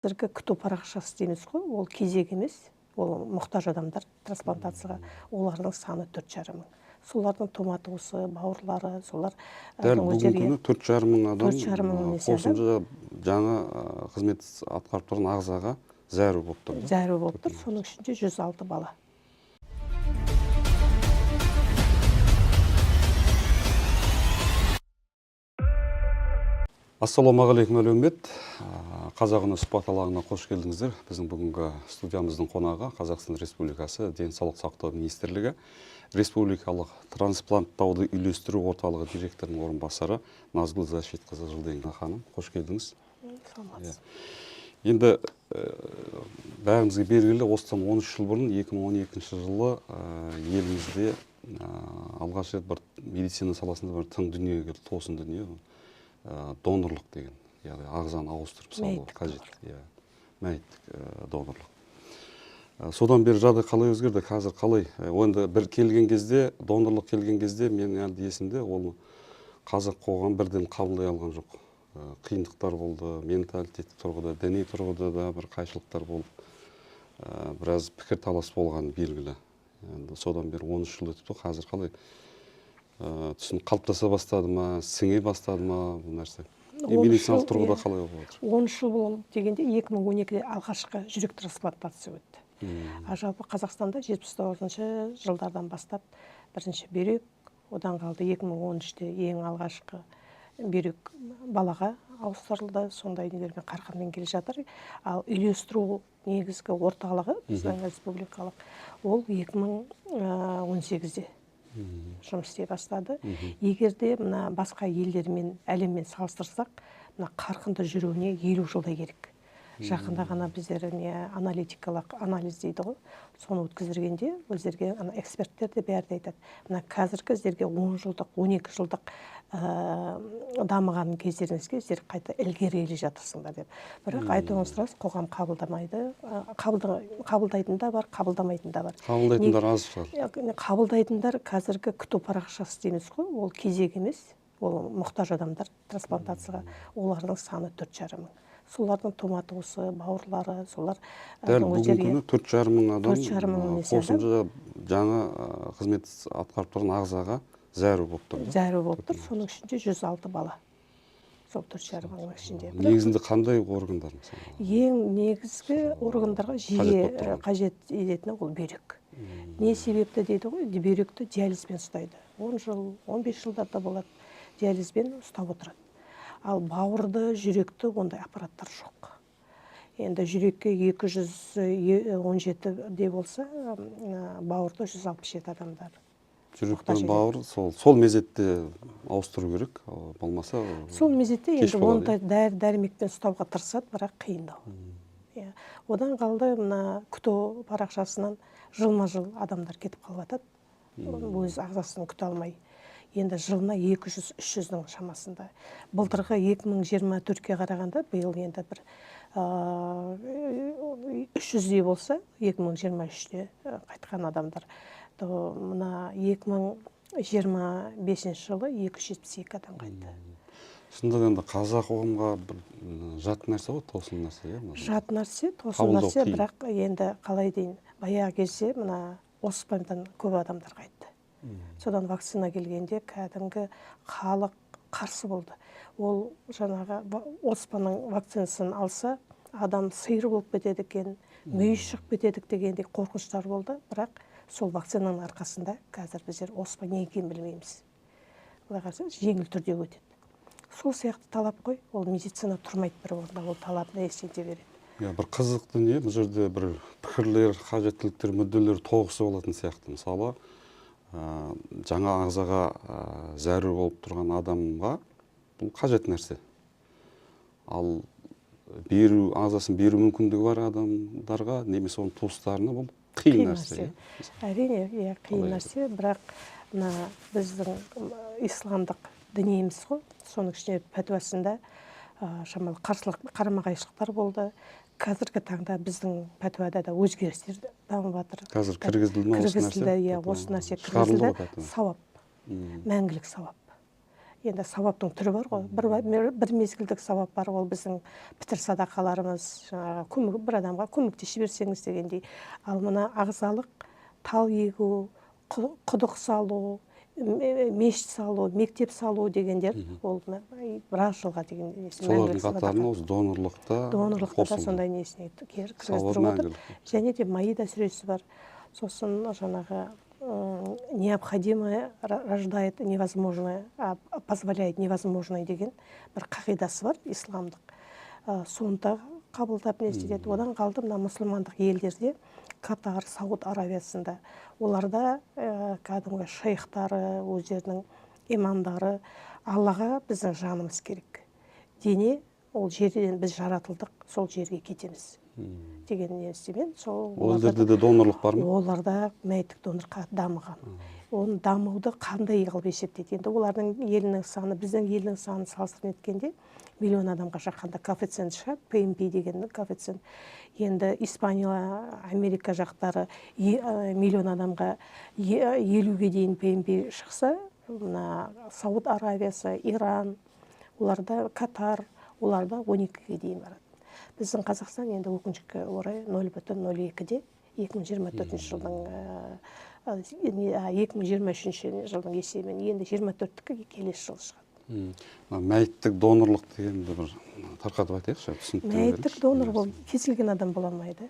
Қазіргі күту парақшасы дейміз ғой, ол кезек емес, ол мұқтаж адамдар трансплантацияға, олардың саны 4,5 мың. Солардың томатуысы, бауырлары, солар дәл бүгінгі күні 4,5 мың адам қосымша жаңа қызмет атқарып тұрған ағзаға зәру болып тұр. Зәру болып тұр, соның ішінде 106 бала. Ассалаумағалейкум әлеумет. Қазақ үні сұхбат алаңына қош келдіңіздер. Біздің бүгінгі студиямыздың қонағы Қазақстан Республикасы Денсаулық сақтау министрлігі Республикалық транспланттауды үйлестіру орталығы директорының орынбасары Назгүл Зашитқызы Жылденова ханым. Қош келдіңіз. Енді бәрімізге белгілі, осыдан 13 жыл бұрын 2012 жылы елімізде алғаш рет бір медицина саласында бір тың дүние келді, тосын дүние. Донорлық деген, яғни ағзаны ауыстырып салу қажет. Мәйіттік донорлық. Содан бері жағдай қалай өзгерді, қазір қалай? Онда бір келген кезде, донорлық келген кезде мен әлде есімде, ол қазақ қоғам бірден қабылдай алған жоқ. Қиындықтар болды, менталитеттік тұрғыда, діни тұрғыда да бір қайшылықтар болып, біраз пікір талас болған белгілі. Содан бері 13 жыл өтіпті, қазір қалай? Түсінік қалыптаса бастады ма, сіңе бастады ма бұл нәрсе? Медициналық тұрғыда қалай болып отыр? 13 жыл болды дегенде 2012-де алғашқы жүрек трансплантациясы өтті. Жалпы Қазақстанда 79 жылдардан бастап бірінші бүйрек, одан қалды 2013-те ең алғашқы бүйрек балаға ауыстырылды, сондай нелермен қарқынмен келе жатыр. Ал үйлестіру негізгі орталығы біздің республикалық, ол 2018-де жұмыс істей бастады. Егерде мына басқа елдермен, әлеммен салыстырсақ, мына қарқынды жүруіне 50 жылдай керек. Жақында ғана біздер аналитикалық анализ дейді ғой, соны өткізілгенде өздерге эксперттер де бәрі айтады. Мына қазіргі сіздерге 10 жылдық, 12 жылдық дамыған кездеріңізге сіздер қайта ілгері келе жатырсыңдар деп. Бірақ айтуыңыз рас, қоғам қабылдамайды. Қабылдайтын да бар, қабылдамайтын да бар. Қабылдайтындар аз шығар. Қабылдайтындар қазіргі күту парақшасы дейміз ғой, ол кезек емес, ол мұқтаж адамдар трансплантацияға, олардың саны 4,5 мың. Солардың томатуысы, бауырлары, солар дәл бүгінгі күні 4,5 мың адам қосымша жаңа қызмет атқарып тұрған ағзаға зәру болып тұр. Зәру болып тұр, соның ішінде 106 бала. Сол 4,5 мыңның ішінде. Негізінде қандай органдар мысалы? Ең негізгі органдарға жиі қажет ететіні ол бүйрек. Не себепті дейді ғой, бүйректі диализбен ұстайды. 10 жыл, 15 жылдарда болады, диализбен ұстап отырады. Ал бауырды, жүректі ондай аппараттар жоқ. Енді жүрекке 217 де болса, бауырды 167 адамдар. Жүректен бауыр сол мезетте ауыстыру керек, болмаса сол мезетте енді оны дәрмекпен ұстауға тырысады, бірақ қиындау. Одан қалды мына күту парақшасынан жылма-жыл адамдар кетіп қалып жатады. Өз ағзасын күте алмай. Енді жылына 200-300-ның шамасында. Былтырғы 2024-ге қарағанда, биыл енді бір 300-дей болса, 2023-те қайтқан адамдар. Мына 2025 жылы 272 адам қайтты. Шындық енді қазақ қоғамға жат нәрсе ғой, тосын нәрсе. Жат нәрсе, тосын нәрсе, бірақ енді қалай дейін, баяғы кезде мына оспандан көп адамдар қайтты. Содан вакцина келгенде кәдімгі халық қарсы болды. Ол жаңағы оспаның вакцинасын алса, адам сиыр болып кетеді екен, мүйіз шығып кетедік дегендей қорқыныштар болды. Бірақ сол вакцинаның арқасында қазір біздер оспа не екенін білмейміз. Олай қараса, жеңіл түрде өтеді. Сол сияқты талап қой, ол медицина тұрмайды бір орында, ол талапына есенте береді. Бір қызық дүние, бұл жерде бір пікірлер, қажеттіліктер, мүдделер тоғысы болатын сияқты. Мысалы, жаңа ағзаға зәру болып тұрған адамға бұл қажет нәрсе. Ал ағзасын беру мүмкіндігі бар адамдарға, немесе оның туыстарына бұл қиын нәрсе. Әрине, қиын нәрсе, бірақ біздің исламдық дініміз ғой, соның ішінде пәтуасында шамалы қарама-қайшылықтар болды. Қазіргі таңда біздің пәтуада да өзгерістер дамып жатыр. Қазір кіргізілді ме осы нәрсе? Осы нәрсе кіргізілді. Сауап, мәңгілік сауап. енді сауаптың түрі бар ғой. Бір мезгілдік сауап бар, ол біздің пітір садақаларымыз, жаңағы бір адамға көмектесе берсеңіз дегендей. Ал мына ағзалық тал егу, құдық салу, мешіт салу, мектеп салу дегендер, ол біраз жылға деген несін солардың қатарына осы донорлықта да сондай несіне кіргіздіріп отыр. Және де Маида сүресі бар. Сосын жаңағы необходимое рождает невозможное, позволяет невозможное деген бір қағидасы бар исламдық. Соны да қабылдап не істетеді. Одан қалды мына мұсылмандық елдерде, Катар, Сауд Аравиясында, оларда кәдімгі шейхтары, өздерінің имамдары, Аллаға біздің жанымыз керек. Дене, ол жерден біз жаратылдық, сол жерге кетеміз деген несімен. Ол жерде де донорлық бар ма? Оларда мәйіттік донорлыққа дамыған. Оны дамуды қандай қылып есептейді? Енді олардың елінің саны, біздің елінің саны салыстырып еткенде, миллион адамға шаққанда коэффициент шығады, ПМП деген коэффициент. Енді Испания, Америка жақтары миллион адамға 50-ге дейін ПМП шықса, мына Сауд Аравиясы, Иран, оларда Катар, оларда 12-ге дейін барады. Біздің Қазақстан енді өкінішке орай 0,02-де 2024 жылдың 2023 жылдың есебімен енді 24-ке келесі жыл шығады. Мәйіттік донорлық дегенді бір тарқатып айтайықшы, түсініктірек. Мәйіттік донор ол кез келген адам бола алмайды.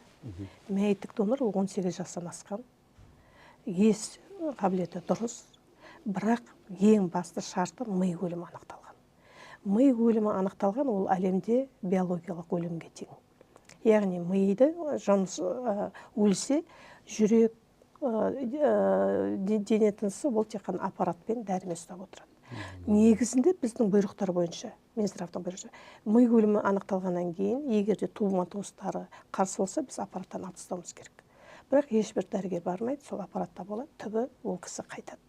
Мәйіттік донор ол 18 жастан асқан, ес қабілеті дұрыс, бірақ ең басты шарты ми өлімі анықталған. Ми өлімі анықталған, ол әлемде биологиялық өлімге тең. Яғни миды өлсе, жүрек, дене тынысы ол тек қана аппаратпен дәрімен ұстап отырады. Негізінде біздің бұйрықтар бойынша, Минздравтың бұйрығы, ми өлімі анықталғаннан кейін, егерде тума-туыстары қарсы болса, біз аппараттан алып тастауымыз керек. Бірақ ешбір дәрігер бармайды, сол аппаратта болады, түбі ол кісі қайтады.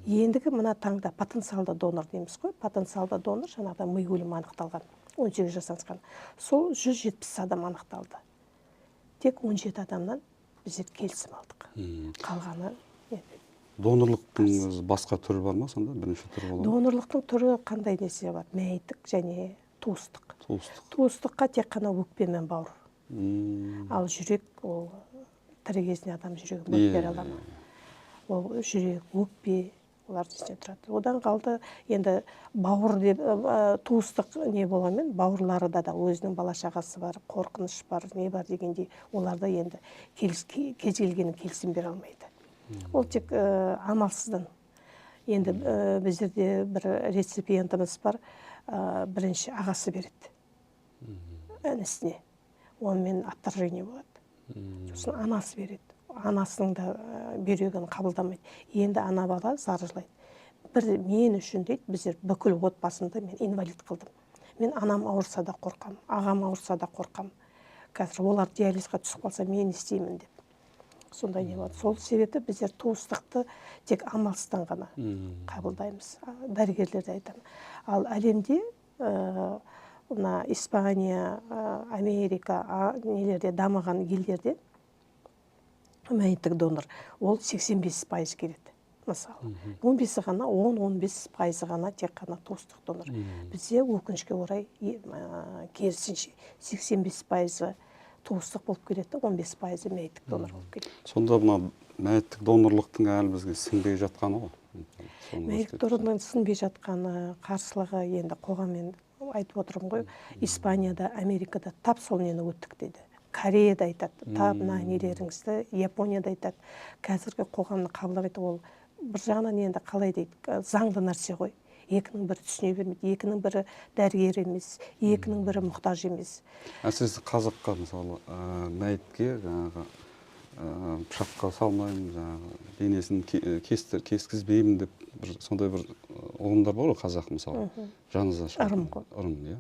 Ендігі мына таңда потенциалды донор дейміз ғой. Потенциалды донор жаңағыда ми өлімі анықталған, 18 жастан асқан. Сол 170 адам анықталды. Тек 17 адамнан біздер келісім алдық. Қалғаны донорлықтың басқа түрі бар ма сонда? Бірінші түрі болады? Донорлықтың түрі қандай десе бар? Мәйіттік және туыстық. Туыстыққа тек қана өкпе мен бауыр. Ал жүрек, ол тірі кезінде адам жүрегін бөліп бере ала ма? Ол жүрек, өкпе, олар несіне тұрады. Одан қалды енді бауыр деп туыстық не болғанмен, бауырларда да өзінің бала-шағасы бар, қорқыныш бар, не бар дегендей, оларда енді кез келгенін келісім бере алмайды. Ол тек амалсыздан. Енді біздерде бір реципиентіміз бар, бірінші ағасы береді інісіне. Онымен отторжение болады. Сосын анасы береді. Анасының да бүйрегін қабылдамайды. Енді ана бала заржылайды. Мен үшін дейді, біздер бүкіл отбасымды мен инвалид қылдым. Мен анам ауырса да қорқам, ағам ауырса да қорқам. Қазір олар диализға түсіп қалса, мен істеймін деп. Сондай не болады. Сол себепті біздер туыстықты тек амалсыздан ғана қабылдаймыз. Дәрігерлерде айтамын. Ал әлемде мына Испания, Америка, нелерде дамыған елдерде мәйіттік донор, ол 85% келеді. Мысалы, 15 ғана, 10-15% ғана тек қана туыстық донор. Бізде өкінішке орай керісінше 85% туыстық болып келеді, 15% мәйіттік донор болып келеді. Сонда мына мәйіттік донорлықтың әлі бізге сіңбей жатқаны ғой? Мәйіттік донорлықтың сіңбей жатқаны, қарсылығы енді қоғаммен айтып отырмын ғой. Испанияда, Америкада тап сол нені өттік дейді. Кореяда айтады, тап мына нелеріңізді, Японияда айтады. Қазіргі қоғамны қабылдамайды, ол бір жағынан енді қалай дейді, заңды нәрсе ғой. Екінің бірі түсіне бермейді, екінің бірі дәрігер емес, екінің бірі мұқтаж емес. Әсіресе қазаққа мысалы мәйітке жаңағы пышаққа салмаймын, жаңағы денесін кескізбеймін деп сондай бір ұғымдар бар ғой қазақ мысалы. Жаназа ырым ғой. Ырым, иә.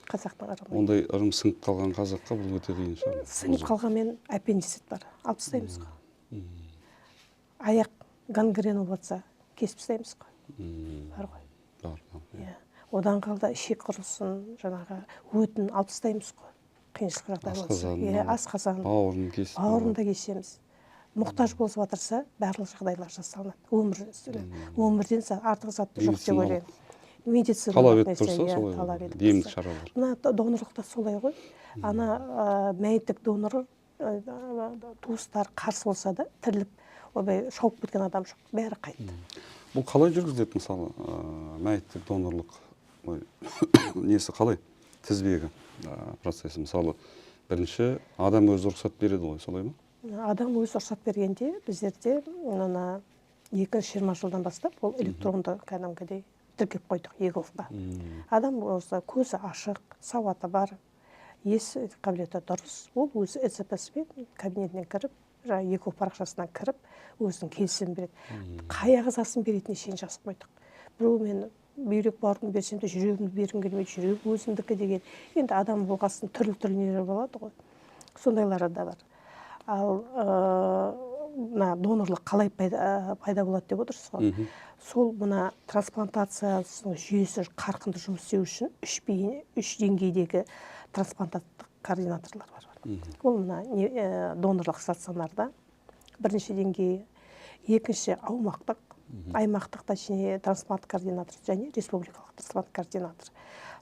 Қазақтың ырымы. Ондай ырым сіңіп қалған қазаққа бұл өте қиын шығар. Сіңіп қалғанмен аппендицит бар, алып тастаймыз ғой. Аяқ гангрена болса, кесіп тастаймыз ғой. Бар ғой. Бар. Одан қалды ішек құрысын, жаңағы өтін алып тастаймыз ғой. Қиыншылық жағдай болса. Асқазан, бауырын да кесеміз. Мұқтаж болып жатырса, барлық жағдайлар жасалынады. Өмірден артық зат жоқ деп ойлаймын. медицина талап етіп тұрса солай талап етіп емдік тұрса. шаралар. Мына донорлықта солай ғой. Ана мәйіттік донор туыстар қарсы болса да тіріліп ойбай шауып кеткен адам жоқ, бәрі қайтты. Бұл қалай жүргізіледі мысалы мәйіттік донорлық несі қалай тізбегі процесі? Мысалы бірінші адам өзі рұқсат береді ғой, солай ма? Адам өзі рұқсат бергенде біздерде ана 2020 жылдан бастап ол электронды кәдімгідей тіркеп қойдық ЕГОВ-ға. Адам болса көзі ашық, сауаты бар, ес қабілеті дұрыс, ол өзі СПС-пен кабинетінен кіріп, ЕГОВ парақшасынан кіріп, өзінің келісімін береді. Қай ағзасын беретініне шейін жазып қойдық. Біреу мен бүйрек бауырымды берсем де жүрегімді бергім келмейді, жүрек өзімдікі деген. Енді адам болғасын түрлі нелер болады ғой. Сондайлары да бар. Ал донорлық қалай пайда болады деп отырсыз ғой. Сол мына трансплантациясының жүйесі қарқынды жұмыс істеу үшін үш деңгейдегі трансплантаттық координаторлар бар. Ол мына донорлық стационарда бірінші деңгейі, екінші аймақтық трансплант координатор және республикалық трансплант координатор.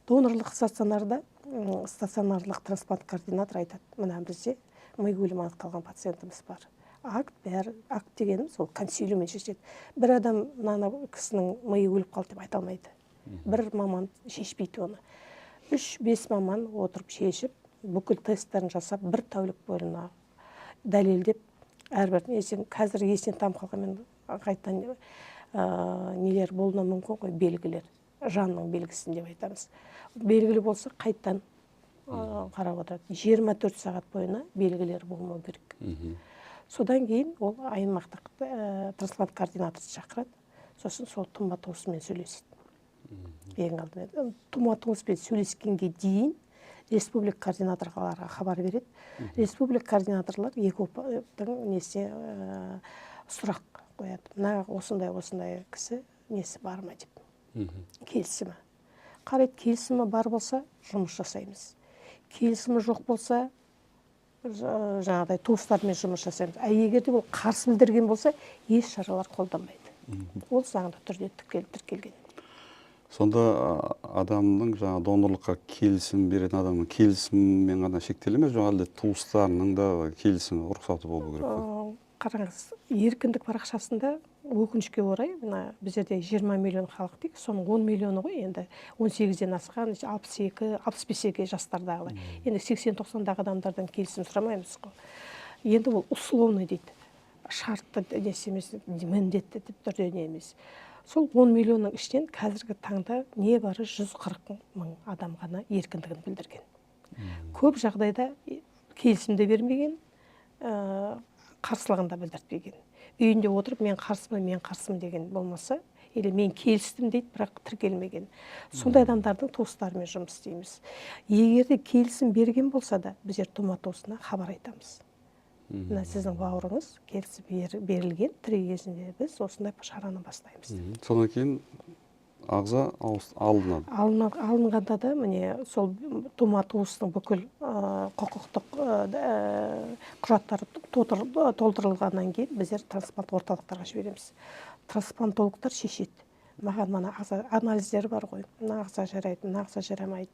Донорлық стационарлық трансплант координатор айтады, мына бізде ми өлімі анықталған пациентіміз бар. Акт дегеніміз ол консилиуммен шешеді. Бір адам мына кісінің миы өліп қалды деп айта алмайды. Бір маман шешпейді оны. 3-5 маман отырып шешіп, бүкіл тесттерін жасап, бір тәулік бойына дәлелдеп, әрбір қазір есінен танып қалғанмен қайтадан нелер болуы мүмкін ғой, белгілер, жанның белгісін деп айтамыз. Белгілі болса қайтадан қарап отырады. 24 сағат бойына белгілер болмау керек. Содан кейін ол аймақтық трансплант координаторды шақырады. Сосын сол туматологымен сөйлеседі. Ең алдымен туматологпен сөйлескенге дейін республика координаторларға хабар береді. Республика координаторлар ЕГОВ-тың сұрақ қояды. Мына осындай кісі несі бар ма деп. Келісімі. Қарайды, келісімі бар болса, жұмыс жасаймыз. Келісімі жоқ болса, жаңағыдай туыстармен жұмыс жасаймыз. Егер де ол қарсы білдірген болса, еш шаралар қолданбайды. Ол заңды түрде тіркелген. Сонда адамның жаңа донорлыққа келісім беретін адамның келісімімен ғана шектеле ме, жоқ әлде туыстарының да келісімі, рұқсаты болу керек пе? Қараңыз, еркіндік парақшасында өкінішке орай, біздерде 20 миллион халық дейік, соның 10 миллионы ғой, енді 18-ден асқан, 62-65-ге жастардағы. Енді 80-90-дағы адамдардан келісім сұрамаймыз ғой. Енді ол условный дейді. Шартты несемес, міндетті түрде емес. Сол 10 миллионның ішінен қазіргі таңда не бары 140 мың адам ғана еркіндігін білдірген. Көп жағдайда келісімді бермеген, қарсылығын да білдіртпеген. Үйінде отырып, мен қарсымын деген болмаса, или мен келістім дейді, бірақ тіркелмеген. Сондай адамдардың туыстарымен жұмыс істейміз. Егер де келісім берген болса да, біздер туматосына хабар айтамыз. Мына сіздің бауырыңыз келісім берілген, тірі кезінде біз осындай шараны бастаймыз. Содан кейін ағза алынады. Алынғанда да міне сол туматостың бүкіл құқықтық құжаттары толтырылғаннан кейін біздер трансплант орталықтарға жібереміз. Трансплантологтар шешеді. Маған мына анализдері бар ғой, мына ағза жарайды, мына ағза жарамайды.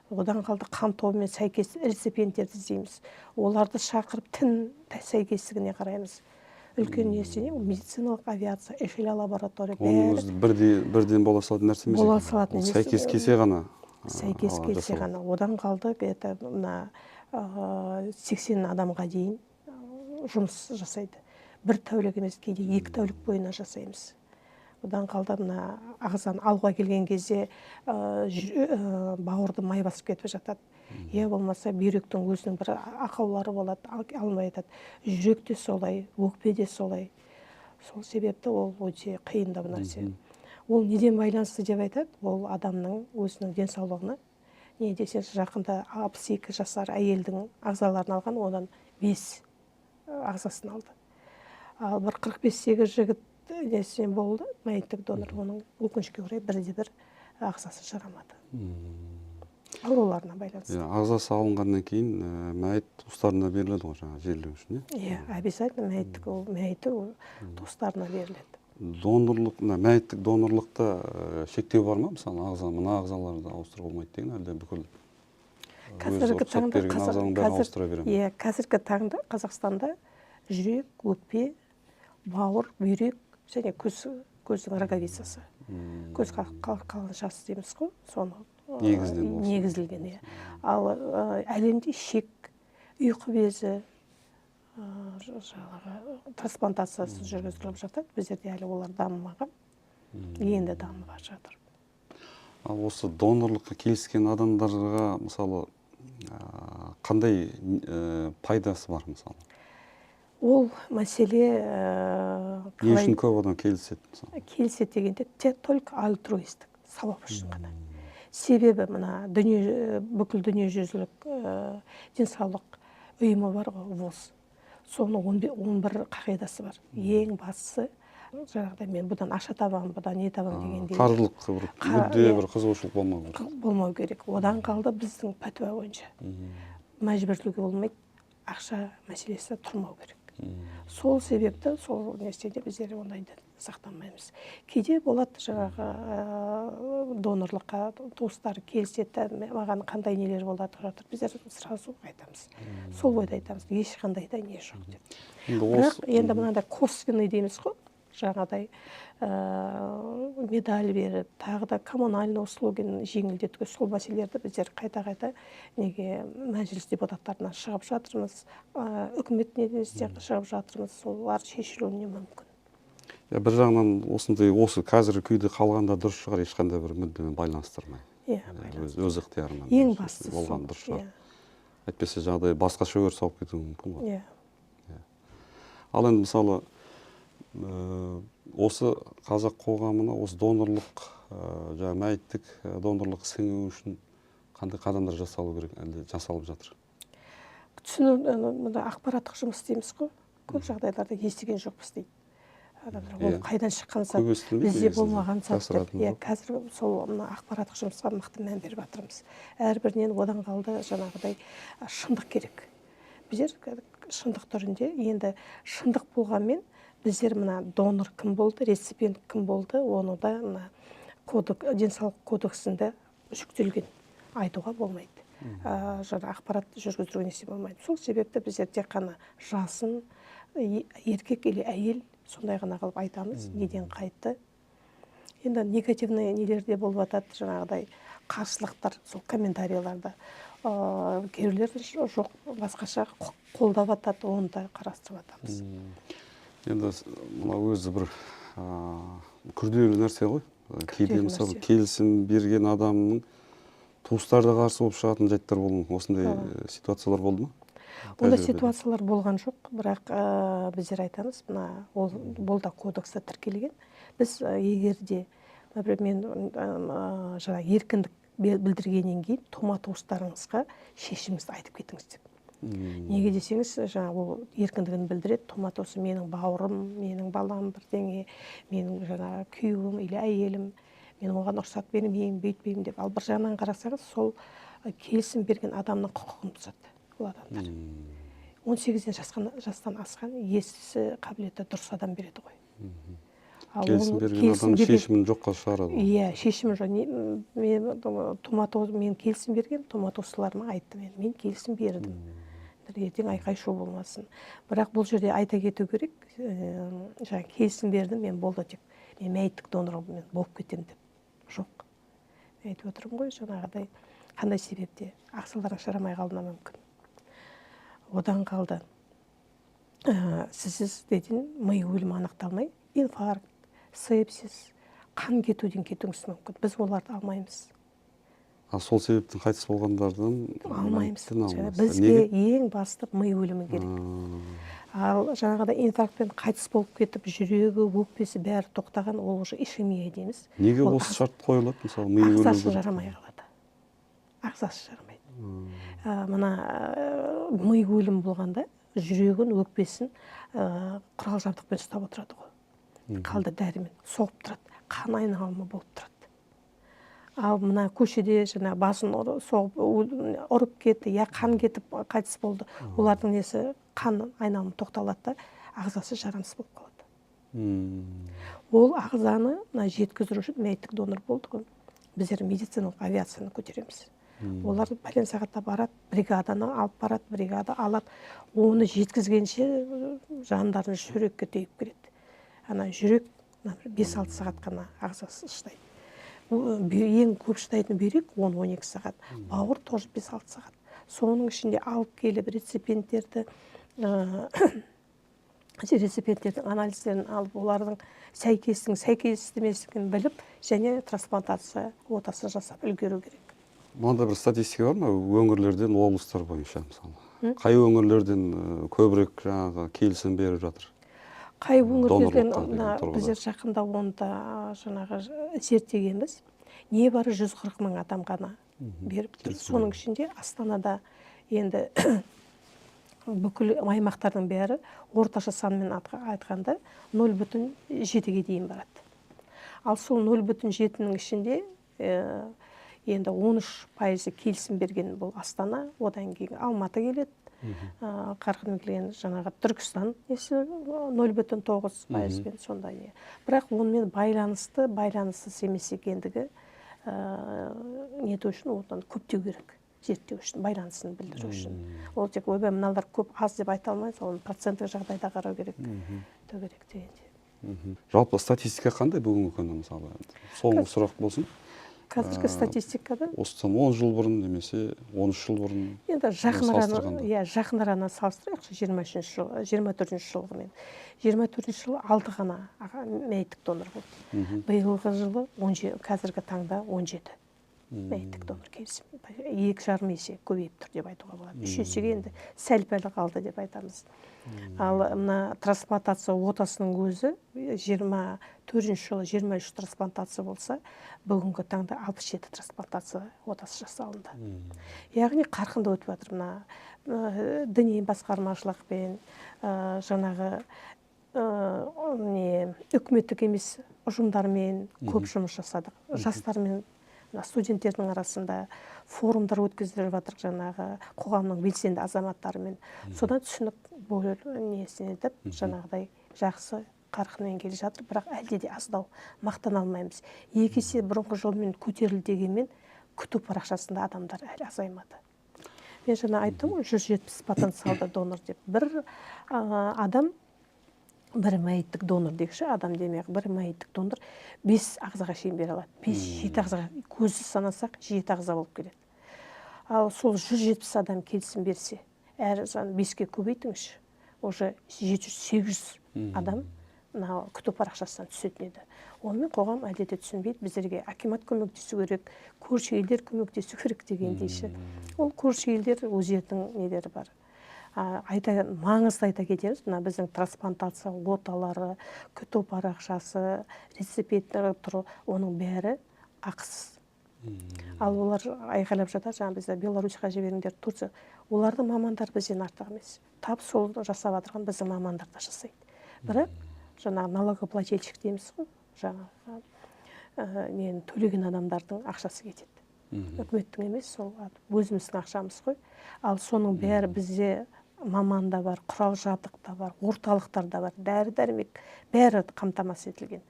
Одан қалды қан тобымен сәйкес реципиенттерді іздейміз. Оларды шақырып тін сәйкестігіне қараймыз. Үлкен несіне медициналық авиация, эшеле лаборатория. Оның өзі бірден бола салатын нәрсе емес. Бола салатын емес. Сәйкес келсе ғана. Сәйкес келсе ғана. Одан қалды мына 80 адамға дейін жұмыс жасайды. Бір тәулік емес, кейде 2 тәулік бойына жасаймыз. Одан қалды мына ағзаны алуға келген кезде бауырды май басып кетіп жатады. Болмаса бүйректің өзінің бір ақаулары болады, алмай жатады. Жүрек те солай, өкпе де солай. Сол себепті ол өте қиын да бұл нәрсе. Ол неден байланысты деп айтады? Ол адамның өзінің денсаулығына. Не десеңіз, жақында 62 жасар әйелдің ағзаларын алған, одан 5 ағзасын алды. Ал бір 45-тегі жігіт несінен болды, мәйіттік донор, оның өкінішке орай бірде-бір ағзасы жарамады. Ауруларына байланысты. Ағзасы алынғаннан кейін мәйіт туыстарына беріледі ғой, жаңа жерлеу үшін. Обязательно мәйіті туыстарына беріледі. донорлық, мәйіттік донорлықта шектеу бар ма? Мысалы, мына ағзаларды ауыстыруға болмайды деген, әлде бүкіл өзі рұқсат берген ағзаның бәрін ауыстыра бере ме? Иә, қазіргі таңда Қазақстанда жүрек, өкпе, бауыр, бүйрек және көздің роговицасы. Көз қалқаншасы дейміз ғой, соны негізілген. Ал әлемде ішек, ұйқы безі, трансплантациясы жүргізіліп жатыр. Біздерде әлі олар дамымаған, енді дамып жатыр. Ал осы донорлыққа келіскен адамдарға мысалы қандай пайдасы бар мысалы? Ол мәселе Не үшін көп адам келіседі мысалы? Келіседі дегенде только альтруистік сауап үшін ғана. Себебі мына бүкіл дүниежүзілік денсаулық ұйымы бар ғой, ВОЗ. Соның 11 қағидасы бар. Ең бастысы, жаңағыдай мен бұдан ақша табамын, бұдан не табамын дегенде. Қаржылық мүдде бір қызығушылық болмау керек. Одан қалды біздің пәтуа бойынша. Мәжбүрлеуге болмайды, ақша мәселесі тұрмау керек. Сол себепті сол нәрседе біздер ондайды сақтамаймыз. Кейде болады жаңағы донорлыққа туыстары келіседі, маған қандай нелер болады жатыр, біздер сразу айтамыз. Сол ойда айтамыз, ешқандай да не жоқ деп. Бірақ енді мынандай косвенный дейміз ғой, жаңағыдай медаль беріп, тағы да коммунальный услуганы жеңілдетуге сол мәселелерді біздер қайта-қайта неге мәжіліс депутаттарына шығып жатырмыз, үкімет неден шығып жатырмыз, солар шешілуіне мүмкін. Бір жағынан осы қазіргі күйде қалғанда дұрыс шығар, ешқандай бір мүддемен байланыстырмай. Өз ықтиярынан ең бастысы болған дұрыс шығар. Әйтпесе жағдай басқаша өріс алып кетуі мүмкін ғой. Ал енді мысалы осы қазақ қоғамына осы донорлық, мәйіттік донорлық сіңу үшін қандай қадамдар жасалу керек, әлде жасалып жатыр? Түсіну, ақпараттық жұмыс дейміз ғой, көп жағдайларда естіген жоқпыз дейді. Ол қайдан шыққан зат, бізде болмаған зат деп. Қазір сол ақпараттық жұмысқа мықты мән беріп жатырмыз. Әрбірінен одан қалды жаңағыдай шындық керек. Біздер шындық түрінде, енді шындық болғанмен біздер мына донор кім болды, реципиент кім болды, оны да денсаулық кодексінде жүктелген айтуға болмайды. Жаңа ақпарат жүргізуге несе болмайды. Сол себепті біздер тек қана жасын, еркек или әйел сондай ғана қылып айтамыз, неден қайтты. Енді негативный нелерде болып жатады, жаңағыдай қарсылықтар, сол комментарияларда. Кейбіреулер жоқ, басқаша қолдап жатады, оны да қарастырып жатамыз. Енді мына өзі бір күрделі нәрсе ғой. Кейде мысалы келісім берген адамның туыстары да қарсы болып шығатын жайттар болды ма? Осындай ситуациялар болды ма? Ондай ситуациялар болған жоқ, бірақ біздер айтамыз, бұл да кодексте тіркелген. Біз егерде, мен еркіндік білдіргеннен кейін тума-туыстарыңызға шешіміңізді айтып кетіңіз деп. Неге десеңіз, ол еркіндігін білдіреді, тума-туысы менің бауырым, менің балам бірдеңе, менің күйеуім или әйелім, мен оған рұқсат бермеймін, бүйтпеймін деп. Ал бір жағынан қарасаңыз, сол келісім берген адамның құқығын бұзады. Бұл адамдар 18 жастан асқан есі қабілеті дұрыс адам береді ғой. Келісім берген адам шешімін жоққа шығарады. Иә, шешімі жоқ. Мен келісім берген, тума-туыстыларыма айтты, мен келісім бердім. Ертең айқай-шу болмасын. Бірақ бұл жерде айта кету керек, келісім бердім, мен болды тек, мен мәйіттік донор болып кетем деп. Жоқ. Айтып отырмын ғой, жаңағыдай қандай себепте ағзаларың жарамай қалуына мүмкін. Одан қалды, сізсіз дейтін ми өлімі анықталмай, инфаркт, сепсис, қан кетуден кетуіңіз мүмкін. Біз оларды алмаймыз. Сол себептен қайтыс болғандардан алмаймыз. Бізге ең басты ми өлімі керек. Ал жаңағыда инфарктпен қайтыс болып кетіп, жүрегі, өкпесі бәрі тоқтаған, ол уже ишемия дейміз. Неге осы шарт қойылады, мысалы, ми өлімі? Ағзасы жарамай қалады. Ағзасы жарамайды. Мына ми өлім болғанда жүрегін, өкпесін құрал жабдықпен ұстап отырады ғой. Қалды дәрімен соғып тұрады, қан айналымы болып тұрады. Ал мына көшеде басын ұрып кетті, қан кетіп қайтыс болды. Олардың несі қан айналымы тоқталады да, ағзасы жарамсыз болып қалады. Ол ағзаны жеткіздіру үшін мәйіттік донор болды ғой. Біздер медициналық авиацияны көтереміз. Олар пәлен сағатта барады, бригаданы алып барады, бригада алады. Оны жеткізгенше жандарын жүрекке тиіп келеді. Ана жүрек 5-6 сағат қана ағзасы шыдайды. Ең көп шыдайтын бүйрек 10-12 сағат, бауыр тоже 5-6 сағат. Соның ішінде алып келіп реципиенттердің анализдерін алып, олардың сәйкестемесін біліп, және трансплантация отасын жасап үлгеру керек. Мында бір статистика бар ма? Өңірлерден, облыстар бойынша мысалы. Қай өңірлерден көбірек жаңағы келісім беріп жатыр? Қай өңірлерден біздер жақында онда жаңағы зерттегенбіз. Небары 140 мың адам ғана беріп тұр. Соның ішінде Астанада енді бүкіл аймақтардың бәрі орташа санмен айтқанда 0,7-ге дейін барады. Ал сол 0,7-нің ішінде енді 13% келісім берген бұл Астана, одан кейін Алматы келеді. Қарқын келген жаңағы Түркістан 0,9%-пен сондай. Бірақ онымен байланыссыз емес екендігі нету үшін одан көптеу керек. Зерттеу үшін, байланысын білдіру үшін. Ол тек ойбай мыналар көп аз деп айта алмаймыз, оның проценттік жағдайда қарау керек. Жалпы статистика қандай бүгінгі күні мысалы? Соңғы сұрақ болсын. Қазіргі статистикада осыдан 10 жыл бұрын немесе 13 жыл бұрын енді жақын араны салыстырайықшы 24 жылғымен. 24 жылы 6 ғана мәйіттік донор болды. Биылғы жылы қазіргі таңда 17 мәйіттік донор келісім. 2,5 есе көбейіп тұр деп айтуға болады. 3 есеге енді сәл-пәл қалды деп айтамыз. Ал мына трансплантация отасының өзі 24 жылы 23 трансплантация болса, бүгінгі таңда 67 трансплантация отасы жасалынды. Яғни қарқынды өтіп жатыр. Мына діни басқармашылықпен жаңағы үкіметтік емес ұжымдармен көп жұмыс жасадық. Жастармен, студенттердің арасында форумдар өткізіліп жатыр, жаңағы қоғамның белсенді азаматтарымен. Содан түсінік несінедіп, жаңағыдай жақсы қарқынмен келе жатыр, бірақ әлде де аздау, мақтана алмаймыз. 2 есе бұрынғы жолмен көтерілді дегенмен күту парақшасында адамдар әлі азаймады. Мен жаңа айттым, 170 потенциалды донор деп. Бір адам, бір мәйіттік донор дегіші, адам демек, бір мәйіттік донор 5 ағзаға шейін бере алады. 5-7 ағзаға, көзі санасақ 7 ағза болып келеді. Ал сол 170 адам келісім берсе, әр 5-ке көбейтіңізші, уже 700-800 адам күту парақшасынан түсетін еді. Онымен қоғам әлдеде түсінбейді, біздерге акимат көмектесу керек, көрші елдер көмектесу керек деген дейші. Ол көрші елдер өздерінің нелері бар. Маңызды айта кетеміз, біздің трансплантация оталары, күту парақшасы, реципиенттер тұру, оның бәрі ақысыз. Ал олар айқайлап жатыр, жаңа бізде Беларусьқа жіберіңдер, Турция. Олардың мамандар бізден артық емес. Тап сол жасап жатырған біздің мамандар да жасайды. Бірақ жаңағы налогоплательщик дейміз ғой, жаңағы төлеген адамдардың ақшасы кетеді. Үкіметтің емес, сол өзіміздің ақшамыз ғой. Ал соның бәрі бізде маманда бар, құрал жабдықта бар, орталықтарда бар, дәрі-дәрмек бәрі қамтамасыз етілген.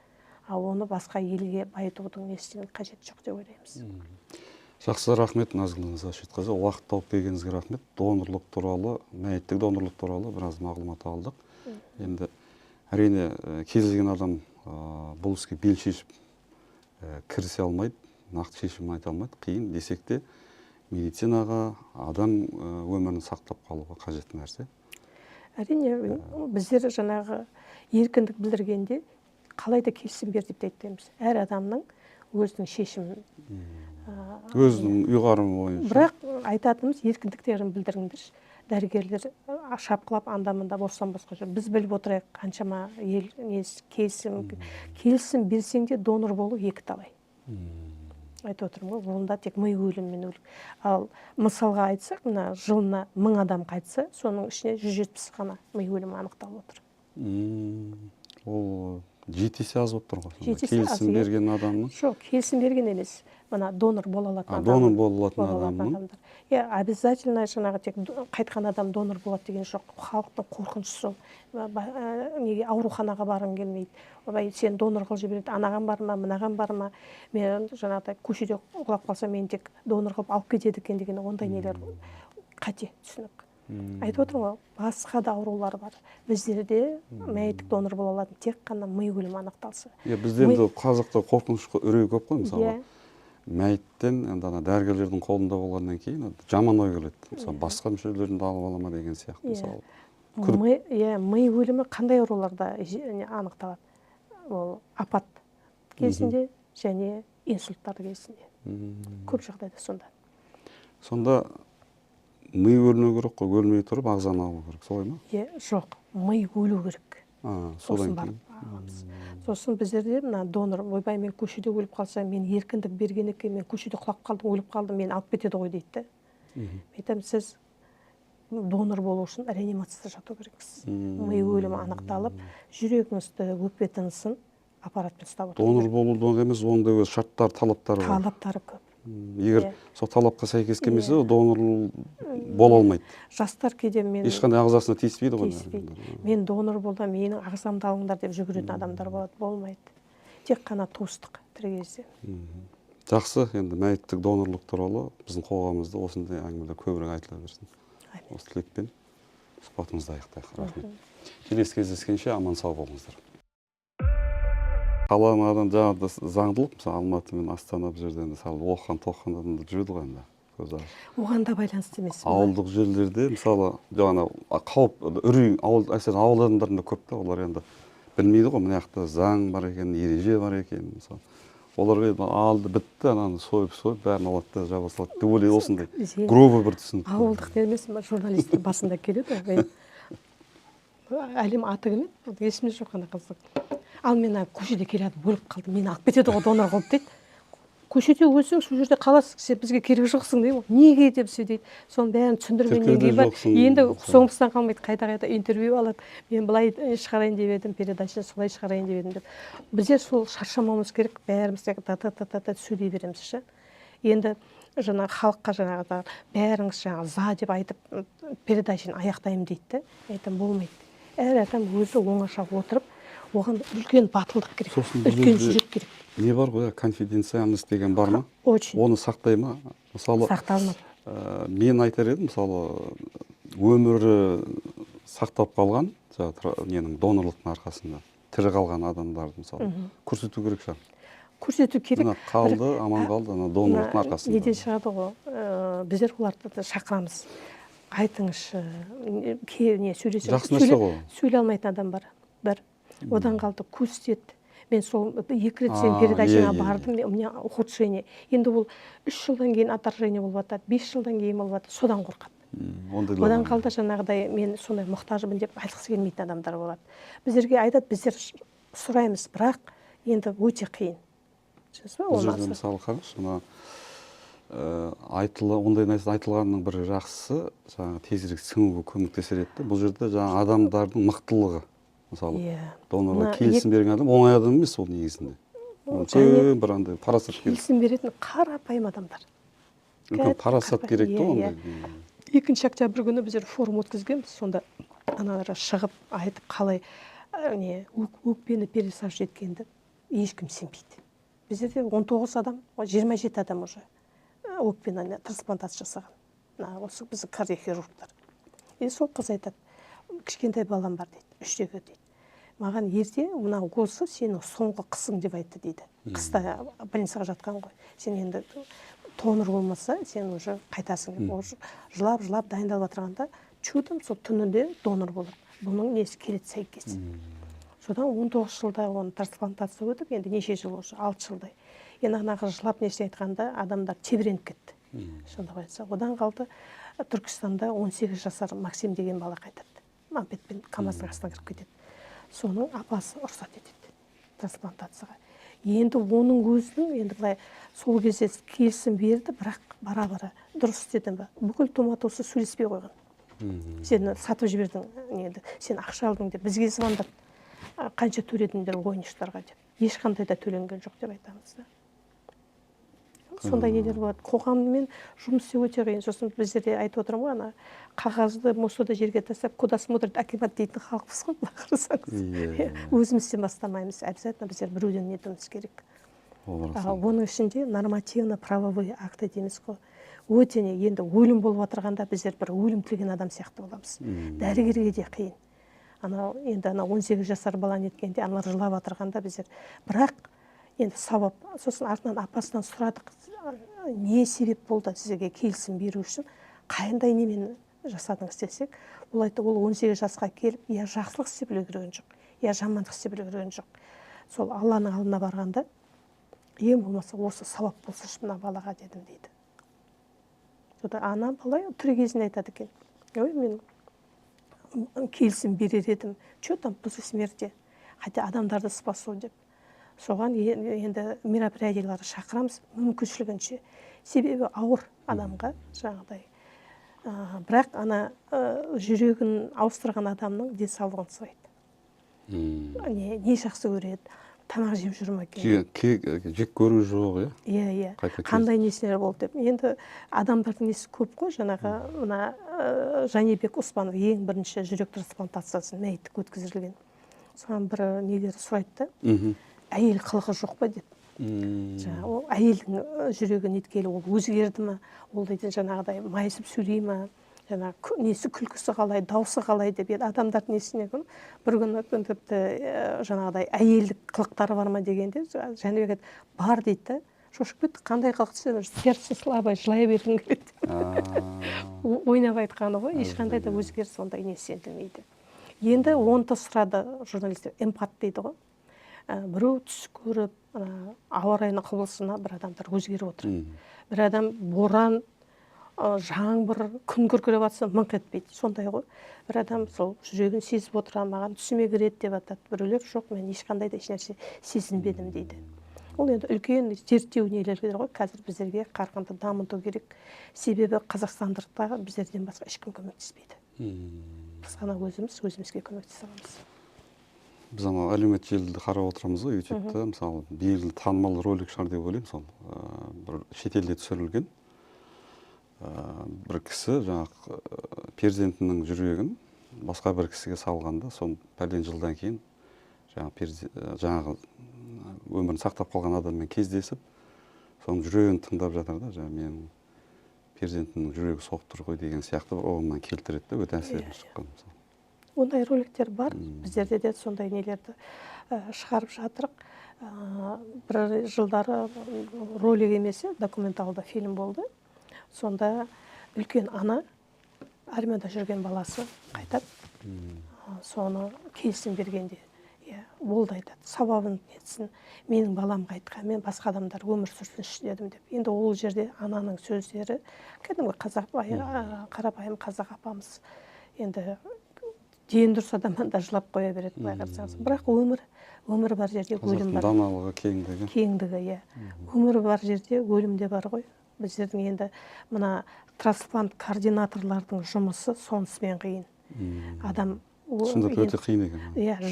Ал оны басқа елге байытудың несінен қажет жоқ деп ойлаймыз. Жақсы, рахмет Назгүл Замшитқызы. Уақыт тауып келгеніңізге рахмет. Донорлық туралы, мәйіттік донорлық туралы біраз мағлұмат алдық. Енді әрине кез келген адам бұл іске бел шешіп кірісе алмайды, нақты шешім айта алмайды. Қиын десек те медицинаға адам өмірін сақтап қалуға қажетті нәрсе. Әрине біздер жаңағы еркіндік білдіргенде қалайда келісім бер деп айтпаймыз. Әр адамның өзінің шешімін, өзінің ұйғарымы бойынша. Бірақ айтатынымыз еркіндіктерін білдіріңдерші. Дәрігерлер шапқылап анда-мында бостан-босқа жүр. Біз біліп отырайық, қаншама ел келісім берсең де донор болу екі талай. Айтып отырмын ғой, онда тек ми өліммен өлік. Ал мысалға айтсақ, мына жылына 1000 адам қайтса, соның ішіне 170 ғана ми өлімі анықталып отыр. Ол жеті есе аз болып тұр ғой. Жеті есе аз, Келісім иә. берген адамның. Жоқ, келісім берген емес. Мына донор бола алатын Донор бола алатын адамның. адамдар. Обязательно жаңағы тек қайтқан адам донор болады деген жоқ. Халықтың қорқынышы сол. Неге ауруханаға барғың келмейді. Олай сен донор қылып жібереді. Анаған бар ма, мынаған бар ма? Мен жаңағыдай көшеде құлап қалсам мен тек донор қылып алып кетеді екен деген ондай нелер қате түсінік. Айтып отырмын ғой, басқа да аурулар бар. Біздерде мәйіттік донор бола алатын тек қана ми өлімі анықталса. Бізде енді қазақта қорқыныш үрей көп қой, мысалы. Мәйіттен енді дәрігерлердің қолында болғаннан кейін жаман ой келеді. Мысалы басқа мүшелерін алып ала ма деген сияқты мысалы. Ми өлімі қандай ауруларда анықталады? Ол апат кезінде және инсульттар кезінде. Көп жағдайда сонда. Сонда ми өлмеу керек қой, өлмей тұрып ағзаны алу керек, солай ма? Жоқ, ми өлу керек. Содан кейін. Сосын біздерде мына донор, ойбай мен көшеде өліп қалсам, мен еркіндік берген екен, мен көшеде құлап қалдым, өліп қалдым, мен алып кетеді ғой дейді. Мен айтамын, сіз донор болу үшін реанимацияда жату керексіз. Ми өлімі анықталып, жүрегіңізді, өкпе тынысын аппаратпен ұстап отыру. Донор болудан емес, онда өз шарттар, талаптары бар. Талаптары көп. Егер сол талапқа сәйкес келмесе, донор бола алмайды. Жастар кейде мен ешқандай ағзасына тиіспейді ғой. Мен донор болдым, менің ағзамды алыңдар деп жүгіретін адамдар болады, болмайды. Тек қана туыстық тірі кезде. Жақсы, енді мәйіттік донорлық туралы біздің қоғамымызда осындай әңгімелер көбірек айтыла берсін. Осы тілекпен сұхбатымызды аяқтайық. Рахмет. Келесі кездескенше аман сау болыңыздар. Қаланың адам жаңағы заңдылық, мысалы Алматы мен Астана бұл жерде мысалы оқыған-тоқыған адамдар жүреді ғой енді. Оған да байланысты емес. Ауылдық жерлерде мысалы жаңа қауіп, үрей, әсіресе ауыл адамдарында көп та, олар енді білмейді ғой, мына жақта заң бар екен, ереже бар екен, мысалы. Оларға алды, бітті, ананы сойып, бәрін алады да жаба салады деп ойлайды, осындай грубый бір түсінік. Ауылдық емес, журналистер басында келеді. Әлем аты кім еді? Есімде жоқ қана қызық. Ал мен көшеде келеді, өліп қалдым, мені алып кетеді ғой донор қылып дейді. Көшеде өлсең, сол жерде қаласың, сен бізге керек жоқсың дейді. Неге деп сөйдейді. Соның бәрін түсіндіргеннен кейін бар. Енді соңғыстан қалмайды, қайта интервью алады. Мен былай шығарайын деп едім, передачаны солай шығарайын деп едім деп. Біздер сол шаршамауымыз керек, бәріміз та сөйлей береміз ше. Енді жаңағы халыққа жаңағы бәріңіз жаңағы за деп айтып передачаны аяқтаймын дейді. Айтам болмайды. Әр адам өзі оңаша отырып, оған үлкен батылдық керек, үлкен жүрек керек. Не бар ғой, конфиденциальность деген бар ма? Очень. Оны сақтай ма? Мысалы, сақталмады. Мен айтар едім, мысалы, өмірі сақтап қалған, ненің донорлықтың арқасында тірі қалған адамдарды мысалы көрсету керек шығар. Көрсету керек. Қалды, аман қалды, донорлықтың арқасында. Неден шығады ғой, біздер оларды шақырамыз. Айтыңызшы, сөйлей алмайтын адам бар. Бір. Одан қалды көрсет. Мен сол 2 рет сен передачаңа бардым, у меня ухудшение. Енді ол 3 жылдан кейін отторжение болып жатады, 5 жылдан кейін болып жатады, содан қорқады. Одан қалды жаңағыдай мен сондай мұқтажымын деп айтқысы келмейтін адамдар болады. Біздерге айтады, біздер сұраймыз, бірақ енді өте қиын. Бұл жерде мысалы қараңызшы, ондай нәрсе айтылғанның бір жақсысы жаңағы тезірек сіңуге көмектесер еді. Бұл жерде жаңағы адамдардың мықтылығы. Мысалы, донорға келісім берген адам оңай адам емес ол негізінде. Үлкен бір андай парасат керек. Келісім беретін қарапайым адамдар. Үлкен парасат керек те ондай. 2 октябрь күні біздер форум өткізгенбіз, сонда аналар шығып айтып қалай өкпені пересаживать еткенді ешкім сенбейді. Біздерде 19 адам, 27 адам уже өкпені трансплантация жасаған. Осы біздің кардиохирургтар. Сол қыз айтады, кішкентай балам бар дейді, 3-тегі дейді. Маған ерте мына осы сенің соңғы қысың деп айтты дейді. Қыста больницаға жатқан ғой. Сен енді донор болмаса, сен уже қайтасың деп. Жылап дайындалып отырғанда, чудом сол түнінде донор болып. Бұның несі келеді сәйкес. Содан 19 жылда оны трансплантация өтіп, енді неше жыл уже, 6 жылдай. Енді анағы жылап несі айтқанда адамдар тебіреніп кетті. Сонда айтса, одан қалды Түркістанда 18 жасар Максим деген бала қайтады. Мопедпен КамАЗдың астына кіріп кетеді. Соның апасы рұқсат етеді трансплантацияға. Енді оның өзінің енді былай сол кезде келісім берді, бірақ бара-бара дұрыс істедің ба? Бүкіл томатосы сөйлеспей қойған. Сені сатып жібердің, сен ақша алдың деп бізге звондады. қанша төледіңдер ойыншықтарға деп. Ешқандай да төленген жоқ деп айтамыз да. Сондай нелер болады. Қоғаммен жұмыс істеу өте қиын. Сосын біздерде айтып отырмын ғой, ана қағазды мусорды жерге тастап, куда смотрит акимат дейтін халықпыз ғой, былай қарасаңыз. Өзімізден бастамаймыз. Обязательно біздер біреуден нетуіміз керек. Оның ішінде нормативно-правовой акты дейміз ғой. Өте не, енді өлім болып отырғанда біздер бір өлім тілеген адам сияқты боламыз. Дәрігерге де қиын. Енді 18 жасар бала неткенде, аналар жылап отырғанда біздер, бірақ енді сабап, сосын артынан апасынан сұрадық, не себеп болды сізге келісім беру үшін, қайындай немен жасадыңыз десек, ол айтты, ол 18 жасқа келіп, я жақсылық істеп үлгерген жоқ, я жамандық істеп үлгерген жоқ. Сол Алланың алдына барғанда, ең болмаса осы сабап болса мына балаға дедім дейді. Сода ана бала тірі кезінде айтады екен, ой, мен келісім берер едім, что там после смерти, хотя адамдарды спасу деп. Соған енді мероприятияларды шақырамыз мүмкіншілігінше. Себебі ауыр адамға жаңағыдай. Бірақ жүрегін ауыстырған адамның денсаулығын сұрайды. Не жақсы көреді, тамақ жеп жүр ме екен? Жек көру жоқ, иә? Иә. Қандай несілер болды деп. Енді адамдардың несі көп қой, жаңағы мына Жанибек Оспанов ең бірінші жүрек трансплантациясын мәйіттік өткізілген. Соған бір нелері сұрайды да. Әйел қылығы жоқ па деп. Ол әйелдің жүрегі неткелі, ол өзгерді ма, ол дейтін жаңағыдай майысып сөйлей ма, жаңағы несі күлкісі қалай, дауысы қалай деп еді. Адамдардың несіне күн бір күні тіпті жаңағыдай әйелдік қылықтары бар ма дегенде, Жәнібек бар дейді. Шошып кетті, қандай қылықты, сердце слабый, жылай бергің келеді. Ойнап айтқаны ғой, ешқандай да өзгеріс ондай несенділмейді. Енді онты сұрады журналистер, эмпат дейді ғой. Біреу түс көріп, ауа райының құбылысына бір адамдар өзгеріп отыр. Бір адам боран, жаңбыр, күн күркіреп жатса мыңқ етпейді. Сондай ғой. Бір адам сол жүрегін сезіп отыра, маған түсіме кіреді деп атады. Біреулер жоқ, мен ешқандай да ешнәрсе сезінбедім дейді. Ол енді үлкен зерттеу нелер ғой. Қазір біздерге қарқынды дамыту керек. Себебі қазақстандықтарға біздерден басқа ешкім көмектеспейді. Біз ғана өзімізге көмектесе аламыз. Біз әлеуметтік желіде қарап отырамыз ғой, ютубта, мысалы, белгілі танымал ролик шығар деп ойлаймын, сол бір шетелде түсірілген. Бір кісі жаңағы перзентінің жүрегін басқа бір кісіге салғанда, соны пәлен жылдан кейін жаңағы өмірін сақтап қалған адаммен кездесіп, соның жүрегін тыңдап жатыр да, менің перзентімнің жүрегі соғып тұр ғой деген сияқты оғынан келтіреді де, өте әсерлі шыққан. Ондай роликтер бар, біздерде де сондай нелерді шығарып жатырық. Бір жылдары ролик емес, документалды фильм болды. Сонда үлкен ана, армияда жүрген баласы қайтады. Соны келісім бергенде, болды айтады, сабабын етсін, менің балам қайтқан, мен басқа адамдар өмір сүрсінші дедім деп. Енді ол жерде ананың сөздері, кәдімгі қарапайым қазақ апамыз. Енді ден дұрыс адамнан да жылап қоя береді, былай қарасаңыз. Бірақ өмір бар жерде өлім бар. Қазақтың даналығы, кеңдігі. Кеңдігі, өмір бар жерде өлім де бар ғой. Біздердің енді мына трансплант координаторлардың жұмысы сонысымен қиын. Адам шындап өте қиын екен.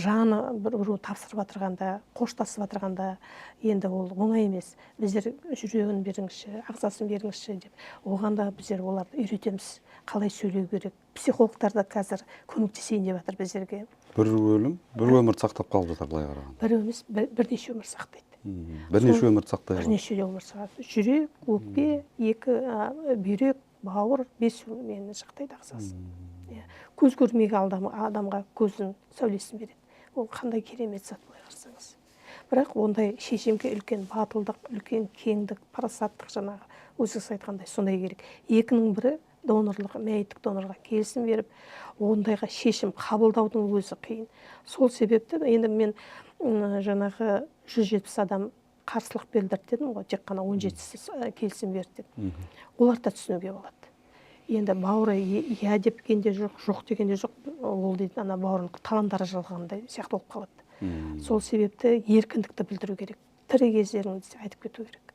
Жаны біреу тапсырып отырғанда, қоштасып отырғанда, енді ол оңай емес. Біздер жүрегін беріңізші, ағзасын беріңізші деп. Оған да біздер оларды үйретеміз, қалай сөйлеу керек. Психологтар да қазір көмектесейін деп жатыр біздерге. Бір өлім, бір өмір сақтап қалып жатыр былай қарағанда. Бір емес, бірнеше өмір сақтайды. Бірнеше өмір сақтайды. Бірнеше өмір сақтайды. Жүрек, өкпе, бүйрек, бауыр, 5 өмірмен сақтайды ағзасын. Көз көрмеген адамға көздің сәулесін береді. Ол қандай керемет зат былай қарасаңыз. Бірақ ондай шешімге үлкен батылдық, үлкен кеңдік, парасаттық жаңағы өзіңіз айтқандай сондай керек. Екінің бірі донорлық, мәйіттік донорға келісім беріп, ондайға шешім қабылдаудың өзі қиын. Сол себепті енді мен жаңағы 170 адам қарсылық білдірді дедім ғой, тек қана 17-сі келісім берді деп. Олар да түсінуге болады. Енді бауыры иә депкенде жоқ, жоқ дегенде жоқ, ол дейді, ана бауырын таландары жалғандай сияқты болып қалады. Сол себепті еркіндікті білдіру керек. Тірі кездеріңізде айтып кету керек.